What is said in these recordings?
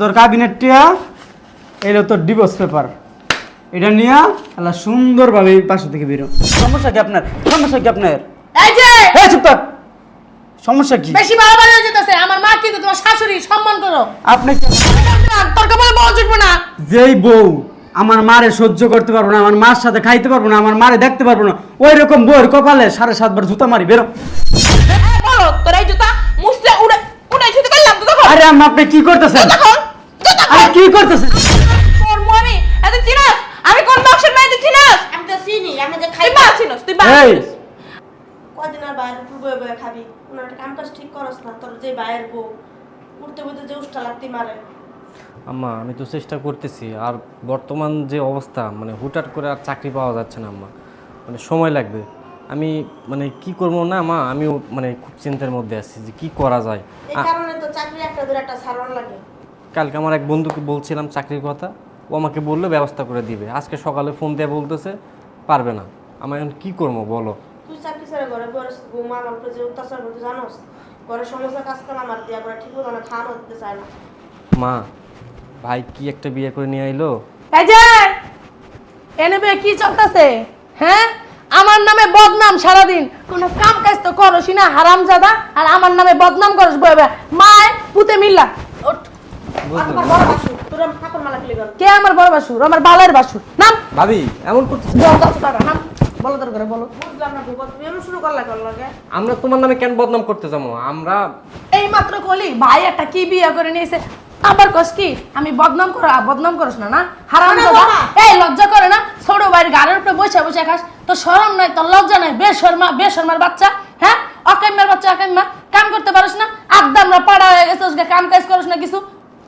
তোর ক্যাবিনেটটা এলো তোর ডিভোর্স পেপার, এটা নিয়ে আল্লাহ সুন্দরভাবে পাশে থেকে বেরো। সমস্যা কি আপনার? সমস্যা কি আপনার? এই যে এই চুপ থাক। সমস্যা কি? বেশি বাড়াবাড়ি হয়ে যেতেছে। আমার মা কিন্তু তোমার শাশুড়ি, সম্মান করো। আপনি কি তোর কপালে বউ জুটবে না। যেই বউ আমার মারে সহ্য করতে পারবো না, আমার মার সাথে খাইতে পারবো না, আমার মারে দেখতে পারবো না, ওই রকম বউয়ের কপালে 7.5 বার জুতা মারি বেরো। বলো তোর এই জুতা মুছতে উড়ে ছুটে করলাম তো তখন। আরে আম্মা আপনি কি করতেছেন? আরে কি করতেছেন? তোর মুমি এত চিনাস? আমি কোন বংশের মেয়ে তুই চিনাস? আমি তো চিনি, আমি যে খাই তুই বা চিনাস, তুই বা এই চিনাস। কদিন আর বাইরে বয়ে বয়ে খাবি, কোনো একটা কাম কাজ ঠিক করস না। তোর যে বাইরের বউ উঠতে উঠতে যে উষ্টা লাগতে মারে। আম্মা আমি তো চেষ্টা করতেছি, আর বর্তমান যে অবস্থা মানে হুটহাট করে আর চাকরি পাওয়া যাচ্ছে না আম্মা, মানে সময় লাগবে। আমি মানে কি করবো না মা, আমিও মানে খুব চিন্তার মধ্যে আছি যে কি করা যায়। এই কারণে তো চাকরি একটা দূরে একটা সারণ লাগে। কালকে আমার এক বন্ধুকে বলছিলাম চাকরির কথা, ও আমাকে বললো ব্যবস্থা করে দিবে। আজকে সকালে ফোন দিয়ে বলতেছে পারবে না। আমার এখন কী করবো বলো? তুই চাকরি ছেড়ে ঘরে ঘরে বৌমা আমার উপরে যে অত্যাচার করতে জানোস, ঘরের সমস্ত কাজ কাম আমার দিয়া করে ঠিক মতো খাওয়ানো দিতে চায় না। মা ভাই কি একটা বিয়ে করে নিয়ে আইলো। এই যে এনেবে কি চলতেছে? হ্যাঁ, আমার নামে বদনাম সারাদিন, কোনো কাম কাজ তো করস না হারামজাদা, আর আমার নামে বদনাম করস বইবে। মায় পুতে মিল্লা ওঠ। আর তোমার বড় বাসু তোর ঠাকুর মালা খেলে গেল। কে আমার বড় বাসুর? আমার বালের বাসুর। নাম ভাবি এমন করতেছে? বল 10 টাকা নাম। বলো তোর করে বলো। বুঝলাম না ভূপত, তুমি এমন শুরু করলা লাগে। আমরা তোমার নামে কেন বদনাম করতে যাবো? আমরা এই মাত্র কলি ভাই একটা কি বিয়ে করে নিয়েছে, আবার কস কি আমি বদনাম করস না না হারামজাদা। এই লজ্জা করে না? ছোট ভাইয়ের গাড়ির উপরে বসে বসে খাস, তো শরম নাই, তোর লজ্জা নাই? বেশরমার বাচ্চা, হ্যাঁ অকাম্যার বাচ্চা, অকাম্যা। কাম করতে পারিস না? আড্ডা পাড়া হয়ে গেছে, কাম কাজ করিস না কিছু।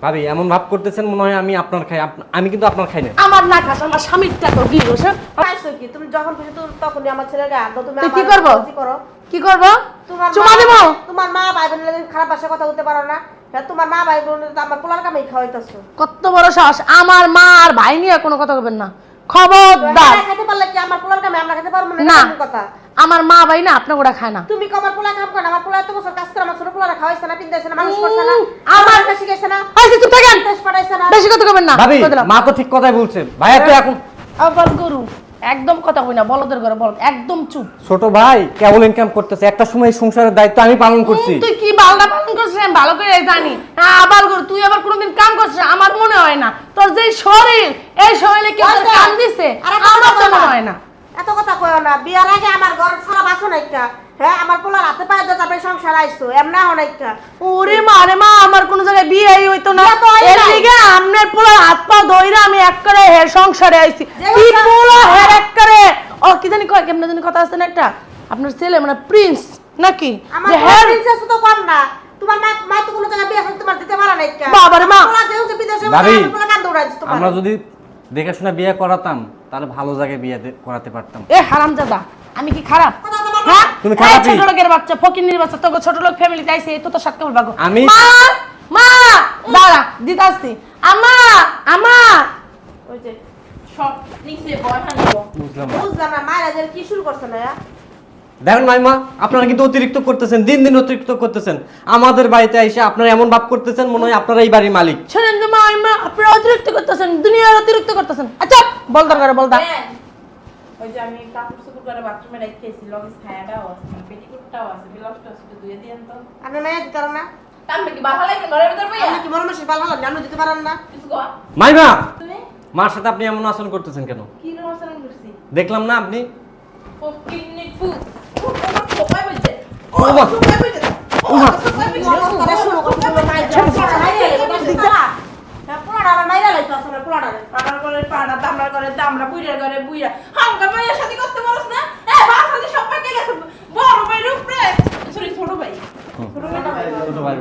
ভাবি এমন ভাব করতেছেন মনে হয় আমি আপনার খাই, আমি কিন্তু আপনার খাই না। আমার না খাস, আমার স্বামীরটা তো কি রোষ। পাইছো কি তুমি? যখন খুশি তখনই আমার ছেলেকে আদো। তুমি তুই আমার কি করবো? কি করো? কি করবো? তোমার চুমা দেবো? তোমার মা ভাই বোনের খারাপ ভাষা কথা বলতে পারো না? হ্যাঁ, তোমার মা ভাই বোন তো আমার পোলার কামাই খাওয়াইতাছো। কত বড় সাহস! আমার মা আর ভাই নিয়ে কোনো কথা বলবেন না, খবরদার। খেতে পারলে কি আমার পোলার কামাই আমরা খেতে পারবো না? না, এরকম কথা। আমার মা ভাই না আপনার ওরা খায় না। তুমি কি আমার পোলা কাম করো না? আমার পোলা এত বছর কাজ করে আমার ছোট পোলারা খাওয়াইছে না, পিন্দাইছে না, মানুষ করছে না, আমার কাছে শিখাইছে না, আইসি চুপ থাকেন, দেশ পাঠাইছে না। বেশি কথা কবেন না। ভাবি কই দিলাম। মা তো ঠিক কথাই বলছে, ভাইয়া তো এখন আবার গরু একদম কথা কই না, বলদের ঘরে বল, একদম চুপ। ছোট ভাই কেবল ইনকাম করতেছে, একটা সময় এই সংসারের দায়িত্ব আমি পালন করছি। তুই কি বালটা পালন করছিস আমি ভালো করে জানি। আবার গরু তুই আবার কোনোদিন কাম করছিস আমার মনে হয় না। তোর যে শরীর, এই শরীরে কি তোর কাম দিছে আমার তো মনে হয় না। এত কথা কইও না। বিয়ার আগে আমার ঘর সারা বাসো নাইকা, হ্যাঁ আমার পোলার হাতে পায়ে দাও, তারপরে সংসার আইছো, এমনা হনাইকা। ওরে মা রে মা, আমার কোন জায়গায় বিয়েই হইতো না। বিয়ে তো হয় এর নাই। লিগে আমনের পোলা হাত পা ধইরা আমি একবারে হের সংসারে আইছি। যে কি কথা- পোলা হের একবারে ও কি জানি কয়, কেমনে জানি কথা আছে না একটা, আপনার ছেলে মানে প্রিন্স নাকি, আমার যে হের প্রিন্সেস তো কম না। তোমার মা তো কোনো জায়গায় বিয়ে তোমার দিতে পারে নাইকা। বাবারে মা। পোলা যেও যে বিদেশে ভাবি, আমার পোলা কান দৌড়াই দিতে পারে। আমরা যদি দেখে শুনে বিয়ে করাতাম তাহলে ভালো জায়গায় বিয়ে করাতে পারতাম। এ হারামজাদা, আমি কি খারাপ? কথা তোমার হ্যাঁ তুমি এই খারাপই। ছোট লোকের বাচ্চা, ফকিন্নির বাচ্চা, তোকে ছোট লোক ফ্যামিলিতে আইছে, তো তো সাত কেবল ভাগো। আমি- মা মা দাঁড়া দিতে আসছি। আমা আমা ওই যে সব নিচে বয়সা নিব। বুঝলাম না। বুঝলাম না মায়েরা যে কি শুরু করছে না। দেখেন মাইমা, আপনারা কিন্তু অতিরিক্ত করতেছেন, দিন দিন অতিরিক্ত করতেছেন। আমাদের বাড়িতে এসে আপনারা এমন ভাব করতেছেন মনে হয় আপনারা এই বাড়ির মালিক। শোনেন যে মা আপনারা অতিরিক্ত করতেছেন, দুনিয়ার অতিরিক্ত করতেছেন। আচ্ছা বল দরকার বল দা। ওই যে আমি কাপড় চোপড় করে বাথরুমে রাখতেছি, লগেজ ছায়াটাও আছে, পেটিকোটটাও আছে, ব্লাউজটা আছে, একটু ধুয়ে দিয়েন তো। আপনি মায়ের দিতে পারেন না? আমি কি বাধা লাগে ঘরের ভিতর বইয়া আপনি কি মনে মাসে ভালো হলো আপনি দিতে পারেন না? কিছু কর মাইমা, তুমি মার সাথে আপনি এমন আচরণ করতেছেন কেন? কি রকম আচরণ করছি? দেখলাম না আপনি। ফকিন্নি পু আমার খোপায় বইছে। ও ওমা। খোপায় বইছে। ও ওমা। খোপায় বইছে। অবস্থাটা শুরু করতে হলো মায়ের পোলাটা মাইরা লাইতো আসলে পোলাটা। আমার ঘরে পাড়া, দামড়ার ঘরে দামড়া, বুইড়ার ঘরে বুইড়া। হাঙ্গা মাইয়ের সাথে করতে পারছ না? এ বাসাতে সব পাকে গেছে। বড় ভাইয়ের উপরে সরি ছোট ভাই। ছোট ভাই না ভাই। ছোট ভাই।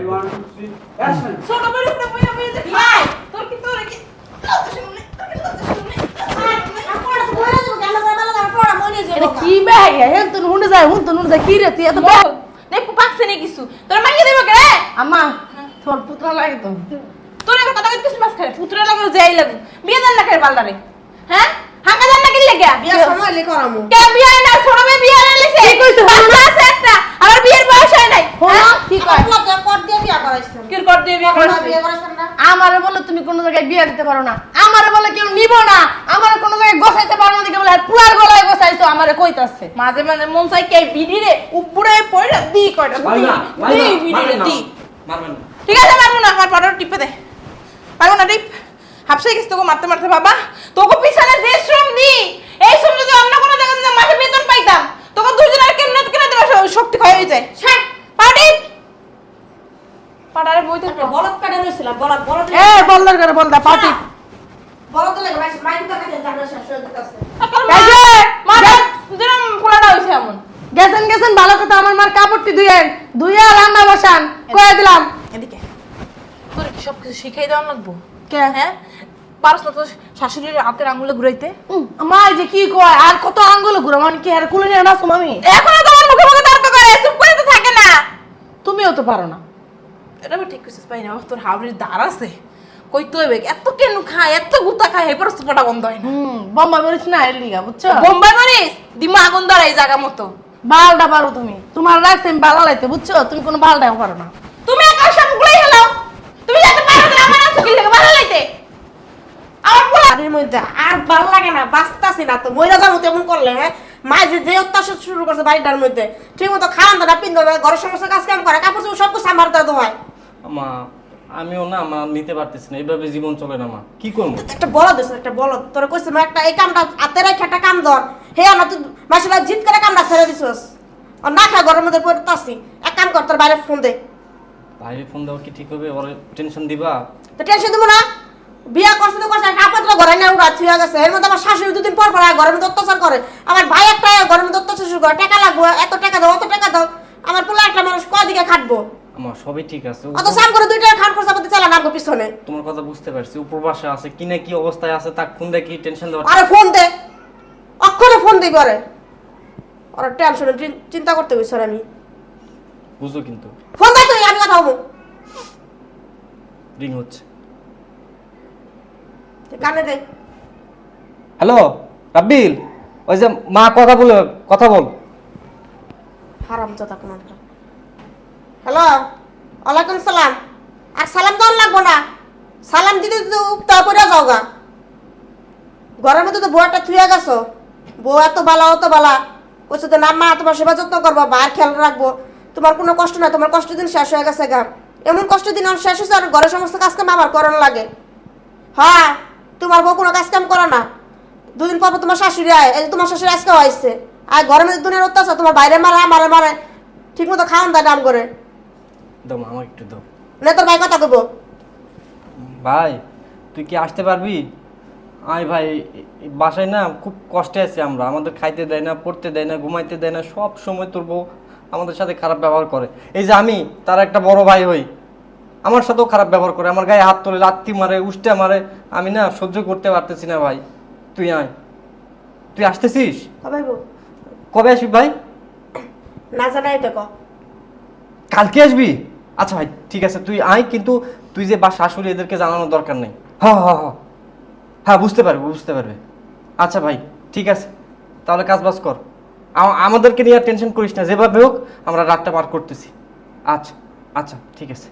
ছোট ভাইয়ের উপরে বইয়া বইয়া যে ভাই তোর কি তোর কি লজ্জা শুনুনি? তোর কি লজ্জা শুনুনি? পোলাটা তো মরে যাবে, কেন করে বালা পোলাটা মরে এটা যাবে। কি বেহাই হেন তুন হুনে যায়, কি রে তুই এত বেহাই? দেখো পাকছে নি কিছু তোর মাইয়া দেব কে রে আম্মা তোর পুত্র লাগে তো। তোর এত কথা কইছিস মাছ খায় পুত্রা লাগে যাই লাগু বিয়ে দেন না খায় পাল্টারে হ্যাঁ হাঙ্গা দেন না কি লাগে বিয়ার সময় লে করামু। কে বিয়ে না ছোট ভাই বিয়ে না লিছে কি কইছো? বাচ্চা আছে একটা আবার বিয়ের বয়স হয় নাই হ্যাঁ কি কয় লজ্জা কর দিয়ে বিয়া করাইছিলাম কি কর দিয়ে বিয়ে করছিস বিয়ে করাইছিলাম না আমারে বলে তুমি কোনো জায়গায় বিয়ে দিতে পারো না, আমারে বলে কেউ নিব না, আমারে কোনো জায়গায় গোছাইতে পারো না, দেখে বলে পুরার গলায় গোছাইছো, আমারে কইতাছে। মাঝে মাঝে মন চাই কে বিড়িরে উপরে পড়ে দি কয়টা দি বিড়িরে দি মারবেন না। ঠিক আছে মারবো না, আমার পাউডার টিপে দে, পারবো না টিপ। হাফসাই গেছে তোকে মারতে মারতে বাবা, তোকে পিছনে যে শ্রম দি এই শ্রম যদি অন্য কোনো জায়গায় দিতাম মাসে বেতন পাইতাম, তোকে দুজনের কেমনে কেন দেওয়া শক্তি ক্ষয় হয়ে যায়। পাউডি পাউডারে বইতে একটা বলদ কাটে রইছিলাম বলদ বলদ এ বলদার করে বলদা পাটি বলদ লাগে মাইক তো কাটে জানা শেষ হয়ে গেছে এই যে মারা যেরকম পোড়াটা হইছে এমন। গেছেন ভালো কথা, আমার মার কাপড়টি ধুইয়া রান্না বসান কয়ে দিলাম। এদিকে তোর কি সব কিছু শিখাই দেওয়া লাগবো? কে হ্যাঁ পারস না তো শাশুড়ির হাতের আঙুলে ঘুরাইতে? মা এই যে কি কয় আর কত আঙ্গুল ঘুরো মানে কি আর কুলে নিয়ে নাচো আমি? এখনো তোমার মুখে মুখে তর্ক করে চুপ করে তো থাকে না। তুমিও তো পারো না। এটা আমি ঠিক কইছিস পাই না, তোর হাওড়ির দ্বার আছে কই তো এত কেন খায় এত গুতা খায় এরপর সুপাটা বন্ধ হয় না। বোম্বা মরিস না এর লিগা বুঝছো? বোম্বাই মরিস দিমা আগুন ধরে এই জায়গা মতো। বালটা পারো তুমি, তোমার রাখছে আমি বালা লাইতে বুঝছো, তুমি কোনো বালটাও পারো না। তুমি একা সবগুলাই হলো, তুমি যাতে পারো না আমার আছে কি লাগে ভালো লাইতে আমার পোলা বাড়ির মধ্যে আর ভালো লাগে না, বাঁচতাছি না তো মইরা যাবো তেমন করলে। হ্যাঁ মাই যে অত্যাচার শুরু করছে বাড়িটার মধ্যে, ঠিক মতো খাওয়ান দানা পিন্ধ না, ঘরের সমস্ত কাজ কাম করে, কাপড় চোপড় সব কিছু আমার দাদু হয়। মা আমিও না মা নিতে পারতেছি না, এইভাবে জীবন চলে না মা, কি করবো? একটা বলদ আছে একটা বলদ, তোরা কইছে একটা এই কামটা হাতে রেখে একটা কাম ধর, হে না তুই মাসিলা জিত করে কামটা ছেড়ে দিছস, আর না খা ঘরের মধ্যে পড়তাছি। এক কাম কর, তোর বাইরে ফোন দে। বাইরে ফোন দেওয়া কি ঠিক হবে? ওর টেনশন দিবা? তো টেনশন দিব না, বিয়া করছে তো করছে, কাপড় তো ঘরে নেওয়া থুয়া গেছে, এর মধ্যে আমার শাশুড়ি দুদিন পর পর ঘরের মধ্যে অত্যাচার করে, আমার ভাই একটা ঘরের মধ্যে অত্যাচার শুরু করে, টাকা লাগবো, এত টাকা দাও অত টাকা দাও, আমার পোলা একটা মানুষ কদিকে খাটবো, আমার সবই ঠিক আছে, অত সাম করে 2 টাকা খাট খরচা করতে চালা নামবো পিছনে। তোমার কথা বুঝতে পারছি, উপবাসে আছে কি না কি অবস্থায় আছে, তা ফোন দিয়ে কি টেনশন দেওয়া? আরে ফোন দে, অক্ষরে ফোন দিবি ওরে, ওরা টেনশনে চিন্তা করতে গেছি আমি। বুঝো কিন্তু ফোন দে তুই, আমি কথা বলবো। রিং হচ্ছে। তুই কানে দে। হ্যালো রাব্বিল, ওই যে মা কথা বল। হারামজাদা কোন একটা। হ্যালো, ওয়ালাইকুম সালাম। আর সালাম তো লাগবো না, সালাম দিতে দিতে উপতা পড়ে যাও গা। ঘরের মধ্যে তো বউটা থুয়ে গেছো, বউ এত বালা অত বালা, কইছো তো না মা তোমার সেবা যত্ন করবো, বার খেয়াল রাখবো, তোমার কোনো কষ্ট নাই, তোমার কষ্ট দিন শেষ হয়ে গেছে গা। এমন কষ্ট দিন আমার শেষ হয়েছে, আর ঘরের সমস্ত কাজ কাম আমার করানো লাগে। হ্যাঁ তোমার বউ কোনো কাজ কাম করে না, 2 দিন পর পর তোমার শাশুড়ি আয়, এই যে তোমার শাশুড়ি আজকেও আসছে, আর ঘরের মধ্যে দুনিয়ার অত্যাচার, তোমার বাইরে মারে আমারে মারে, ঠিক মতো খাওয়ান দেয় দাম করে। দাও মা, আমাকে একটু দাও। না তোর ভাই কথা কইব। ভাই তুই কি আসতে পারবি? আয় ভাই, বাসায় না খুব কষ্টে আছি আমরা, আমাদের খাইতে দেয় না, পড়তে দেয় না, ঘুমাইতে দেয় না, সব সময় তোর বউ আমাদের সাথে খারাপ ব্যবহার করে। এই যে আমি তার একটা বড় ভাই হই, আমার সাথেও খারাপ ব্যবহার করে, আমার গায়ে হাত তোলে, লাত্তি মারে, উষ্টা মারে, আমি না সহ্য করতে পারতেছি না ভাই। তুই আয়, তুই আসতেছিস? ভাই বউ কবে আসবি ভাই? না জানাই তো ক। কালকে আসবি? আচ্ছা ভাই ঠিক আছে, তুই আয়, কিন্তু তুই যে বা শাশুড়ি এদেরকে জানানোর দরকার নেই। হ্যাঁ বুঝতে পারবে। আচ্ছা ভাই ঠিক আছে, তাহলে কাজ বাজ কর, আমাদেরকে নিয়ে আর টেনশন করিস না, যেভাবে হোক আমরা রাতটা পার করতেছি। আচ্ছা ঠিক আছে।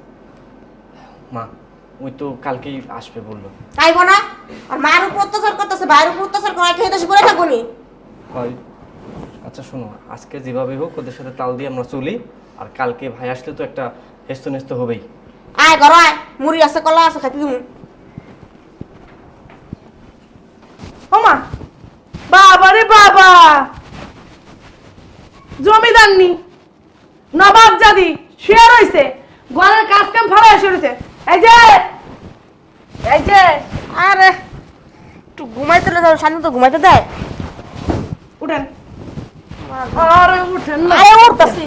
মা ওই তো কালকেই আসবে বললো। তাইব না, আর মায়ের উপর অত্যাচার করতেছে, ভাইয়ের উপর অত্যাচার করে, খেয়ে দেশে করে থাকবো নি। হয় আচ্ছা শোনো, আজকে যেভাবে হোক ওদের সাথে তাল দিয়ে আমরা চলি, আর কালকে ভাই আসলে তো একটা হেস্ত হবেই। আয় ঘর আয়, মুড়ি আছে কলা আছে খাইতে দিমু। ওমা বাবা রে বাবা, জমিদার নি নবাব জাদি শুয়ে রইছে, ঘরের কাজ কাম ফালা শুয়ে রইছে। এই যে আরে একটু ঘুমাইতে যাও, শান্তি তো ঘুমাইতে দেয়। উঠেন, আরে উঠেন না, আরে উঠতাছি,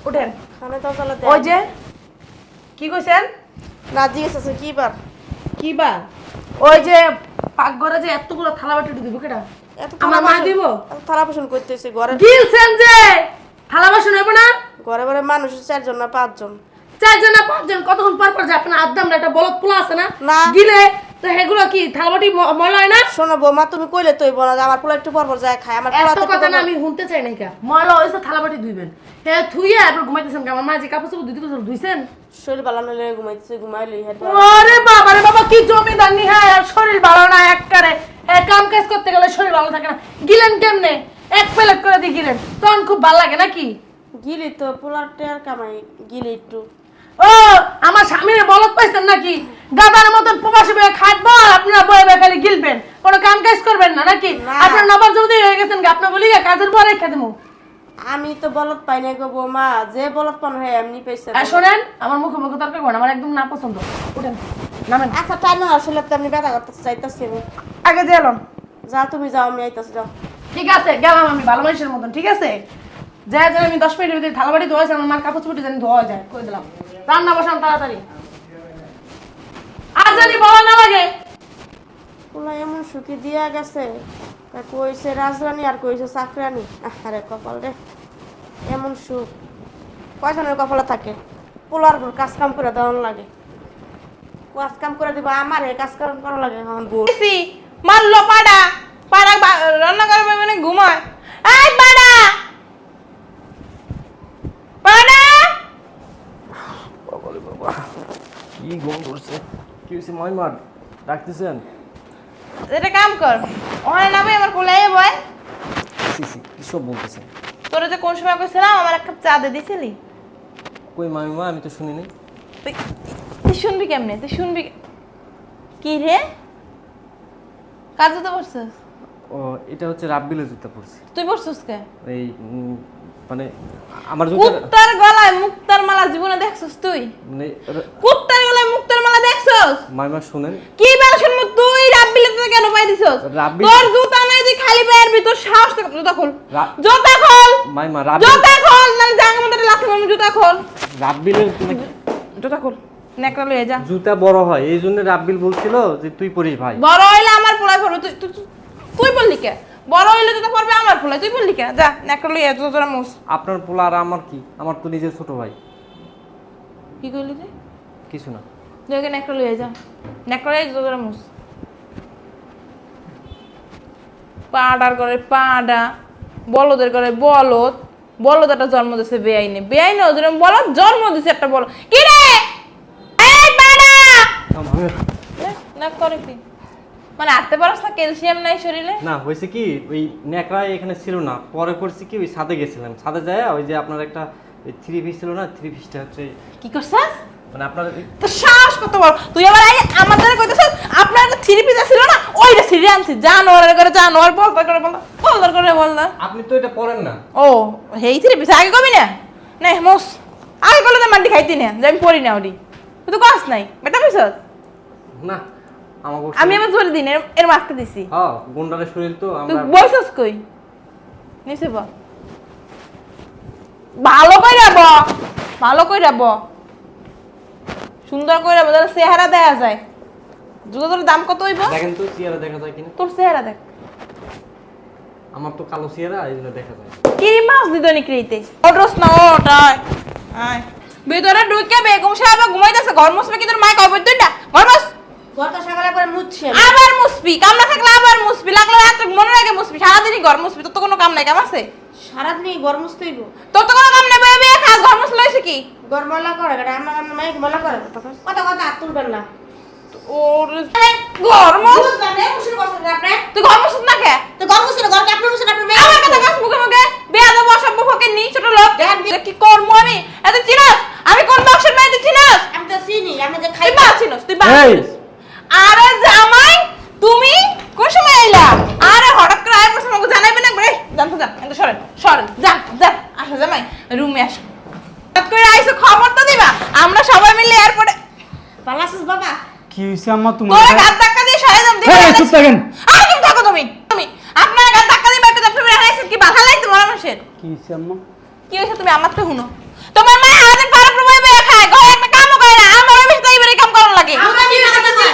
উঠেন। খানে তো চালাতে ওই যে কি কইছেন? না জিজ্ঞেস আছে কি বার, কি বা ওই যে পাকঘরে যে এতগুলো থালা বাটি দিব কেডা? এত আমার মা দিব? থালা বাসন করতেছে ঘরে, গিলছেন যে থালা বাসন হইব না? ঘরে ঘরে মানুষ 4 জন না 5 জন। 4 জন না 5 জন, কতক্ষণ পর পর যে আপনার আদ্দাম একটা বলদ পোলা আছে না, না। গিলে তো এগুলো কি থালাবাটি ময়লা হয় না? শোনো বৌমা, তুমি কইলে তুই বলো যে আমার পোলা একটু পর পর যায় খায়, আমার পোলা এত তো কথা না আমি শুনতে চাই না কা। ময়লা হয়েছে থালাবাটি ধুইবেন। হ্যাঁ থুইয়া এরপর ঘুমাইতেছেন কা? আমার মা যে কাপড় চোপড় ধুইছেন? শরীর ভালো নলে ঘুমাইতেছে, ঘুমাইলি আরে বাবা রে বাবা, কি জমিদার নি হ্যাঁ, আর শরীর ভালো না একবারে। কাম কাজ করতে গেলে শরীর ভালো থাকে না। গিলেন কেমনে? এক প্লেট করে দিয়ে গিলেন, তখন খুব ভালো লাগে নাকি? গিলি তো পোলার টের কামাই, গিলি একটু। ও আমার স্বামীর বলত পাইছেন নাকি? গাদার মতন প্রবাসী বয়ে খাটবো আর আপনারা বয়ে বয়ে খালি গিলবেন, কোনো কাম কাজ করবেন না নাকি? না। আপনার নবাব যদি হয়ে গেছেন আপনি বলি কাজের পরে রেখে দেবো। আমি তো বলত পাই না গো বৌমা, যে বলত পান হয় এমনি পাইছে। আর শোনেন, আমার মুখে মুখে তর্ক করেন, আমার একদম না পছন্দ। উঠেন, নামেন। আচ্ছা টাইম আসলে তো আমি ব্যথা করতে চাইতেছি আমি। আগে যে এলাম। যা তুমি যাও, আমি আইতাছি, যাও। ঠিক আছে গেলাম আমি ভালো মানুষের মতন, ঠিক আছে? যা যা আমি 10 মিনিটের ভিতরে থালাবাড়ি ধোয়াইছে, আমার মার কাপড় চুপড়ি জানি ধোয়া যায়, কই দিলাম। রান্না বসান তাড়াতাড়ি, আর জানি বলা না লাগে। পোলা এমন সুখী দিয়া গেছে, কইছে রাজরানী আর কইছে চাকরানি। আরে কপাল রে, এমন সুখ কয়জনের কপালে থাকে? পোলার ঘর কাজ কাম করে দেওয়ার লাগে, কাজ কাম করে দিবা, আমার কাজ কাম করা লাগে এখন বউ। মারলো পাড়া পাড়া রান্না করে মানে ঘুমায়। এই পাড়া পাড়া, কি গম করছে? কি হয়েছে মাইমার ডাকতেছেন? এটা কাম কর, ওখানে নামে আমার কোলে বয়। কি সব বলতেছেন? তোরা যে কোন সময় কইছিলাম আমার এক কাপ চা দে দিছিলি? কই মামিমা, আমি তো শুনিনি। তুই শুনবি কেমনে? তুই শুনবি কি রে? কার জুতো পরছিস? ও এটা হচ্ছে রাব্বিলের জুতা পরছি। তুই পরছিস কে? এই মানে আমার জুতা কুত্তার গলায় মুক্তার মালা জীবনে দেখছস তুই? মানে কুত্তার গলায় মুক্তার মালা দেখছস? মামিমা শুনেন, কি বেলা শুনবো তুই রাব্বিলে তো কেন পাই দিছস? রাব্বিল- তোর জুতা নাই, তুই খালি পায়ের ভিতর সাহস থাকে। জুতা খোল, রা- জুতা খোল, মামিমা রাব্বিল জুতা খোল, নালে জাঙ্গা মধ্যে লাগবে। আমি জুতা খোল, রাব্বিলের জুতা খোল, নেকড়া লয়ে যা। জুতা বড় হয়, এই জন্য রাব্বিল বলছিল যে তুই পরিস ভাই। বড় হইলে আমার পোলায় পড়বে, তুই বললি কে? বড় হইলে জুতা পড়বে আমার পোলায়, তুই বললি কে? যা নেকড়া লয়ে যা, জোরা মুস। আপনার পোলা আর আমার কি? আমার তো নিজের ছোট ভাই। কি কইলি রে? কিছু না। দেখে নেকড়া লয়ে যা, নেকড়া লয়ে জোরা মুস। পাড়ার করে পাড়া, বলদের করে বলদ, বলদ একটা জন্ম দিছে বেআইনে, বেআইনে ওদের বলদ জন্ম দিছে একটা বলদ। কি রে এই পাড়া না করে কি মানে আটতে পারছ না? ক্যালসিয়াম নাই শরীরে? না হয়েছে কি, ওই ন্যাকড়া এখানে ছিল না, পরে করছি কি ওই ছাদে গেছিলাম, ছাদে যায় ওই যে আপনার একটা থ্রি পিস ছিল না, থ্রি পিসটা হচ্ছে কি করছস? মানে আপনার তো সাহস কত বড় তুই আবার আই আমাদের কইতেছস? আপনার একটা থ্রি পিস ছিল না, ওইটা ছিঁড়ে আনছি। জানোয়ার করে জানোয়ার, বলদার করে বলদার। আপনি তো এটা পড়েন না। ও হেই থ্রি পিস আগে কবি না নে মোস আগে কলে তো মাটি খাইতি না, যে আমি পড়ি না ওডি। তুই তো কস নাই বেটা কইছস? না আমাকে আমি আমার ধরে দিন এর মাছকে দিছি। হ্যাঁ গুন্ডারের শরীর তো তুই আমরা বলছস কই? নিচে ব, ভালো কইরা ব, ভালো কইরা ব, সুন্দর কইরা ব, যেন চেহারা দেখা যায়। জুতো তোর দাম কত হইব? দেখেন তো চেহারা দেখা যায় কিনা। তোর চেহারা দেখ, আমার তো কালো চেহারা, এই জন্য দেখা যায়। কি মাছ দিত নিকরিতে ওটস না ওটাই আয় ভিতরে ঢুকে বেগম সাহেব ঘুমাইতেছে। ঘর মুছবে কি তোর মাই কইব তুইটা? ঘর মুছ, গত সকালে করে মুছছি আমি। আবার মুছবি, কাম না থাকলে আবার মুছবি, লাগলে রাত মনে রাখে মুছবি, সারাদিনই ঘর মুছবি। তোর তো কোনো কাম নাই, কাম আছে? সারাদিনই গরম মুছতেইব, তোর তো কোনো কাম নাই, বয়ে বয়ে খাস। ঘর মুছলে হইছে কি? গরম মলা করে এটা আমার মাইক মলা করে কথা কথা হাত তুলবেন না। ওর ঘর মুছ, জানে মুছুর বসেন আপনি, তুই ঘর মুছস না কে? তো গরম মুছুর ঘর কি আপনি মুছুন? আপনি মেয়ে আমার কথা কাজ মুখে মুখে বেয়া দেব অসভ্য ফকির নি ছোট লোক। দেখেন কি করবো আমি? এত চিনাস আমি কোন বক্সের নাই? তুই চিনাস? আমি তো চিনি, আমি যে তুই খাই বা চিনাস, তুই বা এই! চিনাস। আরে জামাই তুমি কোন সময় আইলা? আরে হঠাৎ করে আয় পড়ছ, আমাকে জানাইবে না? রে জান তো, জান এত সরেন সরেন, যা যা আসো জামাই রুমে আসো। হঠাৎ করে আইছো, খবর তো দিবা। আমরা সবাই মিলে এয়ারপোর্টে পালাছিস বাবা। কি হয়েছে আম্মা তোমার? তোরে গাত ধাক্কা দিয়ে সরে যাম। এই, চুপ থাকেন। আরে তুমি থাকো, তুমি আপনার গাত ধাক্কা দিয়ে বাইরে আপনি রাখাইছেন কি বাধা লাগতো মরা মানুষের? কি হয়েছে আম্মা? কি হইছে তুমি আমার তো শুনো। তোমার মা হাতে পাড়া প্রবাহ বেয়ে খায়, ঘরে একটা কামও করে না। আমার বেশি তো এইবারে কাম করার লাগে। আমরা কি করতেছি?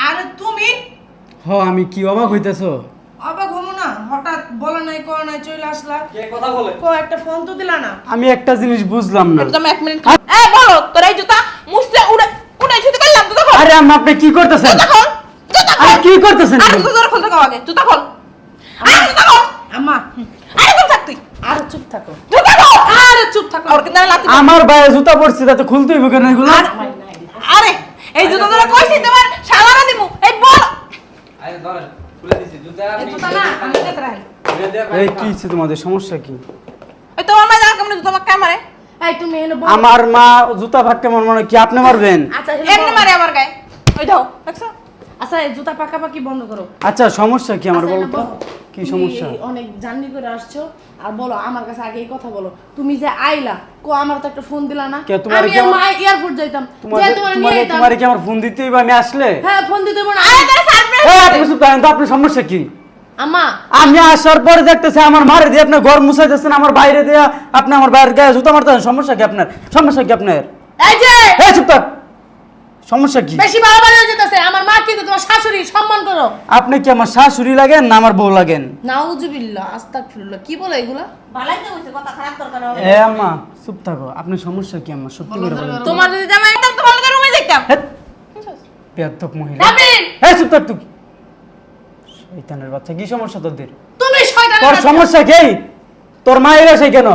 আরে তুমি হ আমি কি অবাক হইতেছো? অবাক হলো না? হঠাৎ বলা নাই করা নাই চলে আসলা। কে কথা বলে? কো একটা ফোন তো দিলা না? আমি একটা জিনিস বুঝলাম না। একদম 1 মিনিট। এই বলো তোর এই জুতা মুছতে উড়ে উড়ে ছুটি করলাম তো দেখো। আরে আম্মা আপনি কি করতেছেন? জুতা খোল, জুতা আরে খোল। কি করতেছেন আরে এগুলো? জুতা খুলতে কাও আগে, জুতা খোল। আরে জুতা খোল। আম্মা আরে চুপ থাক তুই। আর চুপ থাকো, জুতা খোল। আরে চুপ থাকো। ওর কিন্তু লাথি। আমার গায়ে জুতা পড়ছে তাতে খুলতে হইব কেন এগুলো? আরে এই জুতা তোরা কইছি তোমার শালারা দিমু। এই বল। আরে ধরেন খুলে দিছি জুতা এই জুতা না আমি কাছে রাখি। এই কি হচ্ছে তোমাদের সমস্যা কি? এই তোমার মা জান কেমনে জুতা মাক্কা মারে? এই তুমি এনে বল। আমার মা জুতা ভাগকে মন মনে কি আপনি মারবেন? আচ্ছা এমনি মারে আমার গায়ে। ওই দাও দেখছো? আচ্ছা এই জুতা পাকাপাকি বন্ধ করো। আচ্ছা সমস্যা কি আমার আচ্ছা, বলো এনে তো? বসো। কি তুমি সমস্যা? অনেক জার্নি করে আসছো আর বলো আমার কাছে আগে এই কথা বলো। তুমি যে আইলা কো আমার তো একটা ফোন দিলা না। কে, তোমার আমি কি আমার- মা এয়ারপোর্ট যাইতাম। যে তোমার নিয়ে যেতাম। তোমার কি আমার ফোন দিতে হইব আমি আসলে? হ্যাঁ ফোন দিতে হবে না। আরে তোরা সারপ্রাইজ। এই আপনি চুপ থাকেন তো, আপনার সমস্যা কি? আম্মা আমি আসার পরে দেখতেছি আমার মারে দিয়ে আপনি ঘর মুছাইতেছেন, আমার বাইরে দিয়ে আপনি আমার বাইরের গায়ে জুতা মারতেছেন। সমস্যা কি আপনার? সমস্যা কি আপনার? এই যে এই চুপ থাক। সমস্যা কি? বেশি বাড়াবাড়ি হয়ে যেতেছে। আমার মা কিন্তু তোমার শাশুড়ি, সম্মান করো। আপনি কি আমার শাশুড়ি লাগেন না আমার বউ লাগেন? নাউজুবিল্লাহ আস্তাগফিরুল্লাহ। কি বলে এগুলা? ভালাই তো হইছে, কথা খারাপ দরকার হবে। এ আম্মা চুপ থাকো। আপনি সমস্যা কি আম্মা? সত্যি করে বলেন। তোমার যদি জামাই একদম তোমার মতো রুমে যাইতাম। হেৎ, বেয়াদব মহিলা। রাবিন এই চুপ থাক তুই। শয়তানের বাচ্চা, কি সমস্যা তোদের? তুমি শয়তান। তোর সমস্যা কি? তোর মায়ের বাসায় কেন?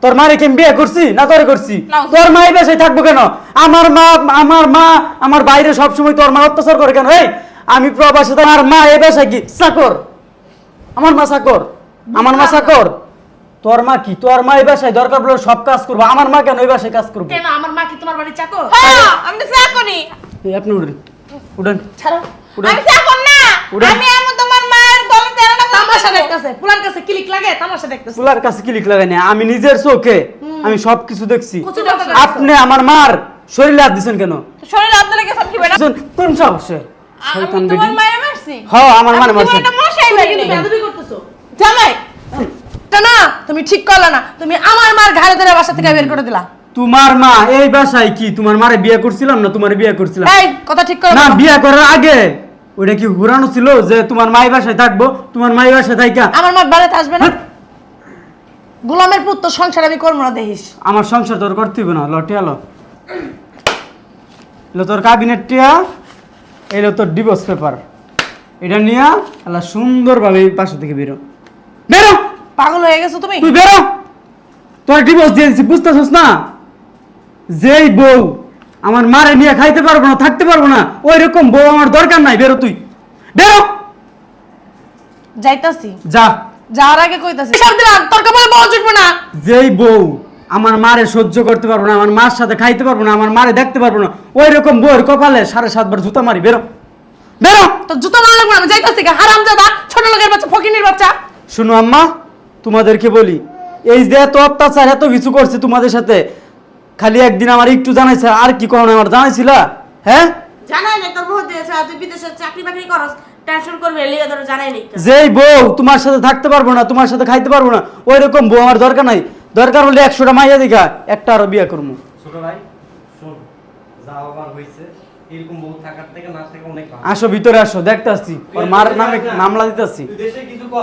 তোর মারে কি আমি বিয়ে করছি না তোরে করছি? না। তোর মায়ের বাসায় থাকবো কেন? আমার মা আমার বাইরে সব সময় তোর মা অত্যাচার করে কেন? এই আমি প্রবাসী, তোমার মা এই বাসায় কি চাকর? আমার মা চাকর? আমার মা চাকর? তোর মা কি? তোর মা এই বাসায় দরকার পড়লে সব কাজ করবো, আমার মা কেন এই বাসায় কাজ করবো? কেন আমার মা কি তোমার বাড়ি চাকর? হ্যাঁ আমি তো চাকরি। এই আপনি উঠেন, উঠেন। ছাড়ো। উঠেন। আমি চাকর না। উড়ান। আমি আমার তোমার মায়ের গলা তেরা না তামাশা দেখতেছে, পুলার কাছে ক্লিক লাগে, তামাশা দেখতেছে। পুলার কাছে ক্লিক লাগাই না, আমি নিজের চোখে আমি সবকিছু দেখছি। কচু টাকা আপনি আমার মার শরীরে হাত দিচ্ছেন কেন? শরীর আব্দুল কে সব কি বেটা? কোন সাহসে? আমি শয়তান তোমার বেটি। মায়ের মারছি। হ্যাঁ আমার মানে আমি মারছে। জীবনে মশাই তুমি মারি কিন্তু নাই। বেয়াদবি করতেছো। জামাই তা না তুমি ঠিক করলা না। তুমি আমার মার ঘাড়ে ধরে বাসা থেকে বের করে দিলা। তোমার মা এই বাসায় কি তোমার মারে বিয়ে করছিলাম না তোমারে বিয়ে করছিলাম? এই কথা ঠিক করে না, বলো। বিয়ে করার আগে ওটা কি ঘুরানো ছিল যে তোমার মাই বাসায় থাকবো, তোমার মাই বাসায় থাইকা আমার মা বাড়িতে আসবে না। গোলামের পুত্র সংসার আমি করবো না দেখিস। আমার সংসার তোর করতে হবে না। লটে আলো এলো তোর ক্যাবিনেট টিয়া, এলো তোর ডিভোর্স পেপার। এটা নিয়ে আল্লাহ সুন্দরভাবে এই বাসা থেকে বেরো, বেরো। পাগল হয়ে গেছো তুমি? তুই বেরো। তোর ডিভোর্স দিয়ে দিচ্ছি, বুঝতেছিস না? যেই বউ আমার মারে নিয়ে খাইতে পারবো না, থাকতে পারবো না, ওই রকম বউ আমার দরকার নাই। বেরো তুই, বেরো। যাইতাছি, যা। যাওয়ার আগে কইতাছি সব দিলাম তোর কপালে বউ জুটবো না। যেই বউ আমার মারে সহ্য করতে পারবো না, আমার মার সাথে খাইতে পারবো না, আমার মারে দেখতে পারবো না, ওই রকম বউয়ের কপালে 7.5 বার জুতা মারি। বেরো, বেরো। তোর জুতো মারা লাগবে না। আমি যাইতাছি হারামজাদা ছোট লোকের বাচ্চা, ফকিনীর বাচ্চা। শুনো আম্মা, তোমাদেরকে বলি, এই যে এত অত্যাচার এত কিছু করছে তোমাদের সাথে, খালি একদিন আমার একটু জানাইছে, আর কি কখনো আমার জানাইছিলা? হ্যাঁ, জানাই নাই তোর বহুত দিয়েছে, তুই বিদেশে চাকরি বাকরি করস, টেনশন করবে লিয়ে ধরে জানাই নাই। যেই বউ তোমার সাথে থাকতে পারবো না, তোমার সাথে খাইতে পারবো না, ওই রকম বউ আমার দরকার নাই। দরকার হলে 100টা মাইয়া দিঘা একটা আরো বিয়ে করবো। ছোট ভাই শোন, যা হবার হয়েছে, এরকম বউ থাকার থেকে না থাকা অনেক ভালো। আসো ভিতরে আসো, দেখতে আসছি ওর মার নামে মামলা দিতে আসছি। তুই দেশে কিছু কর।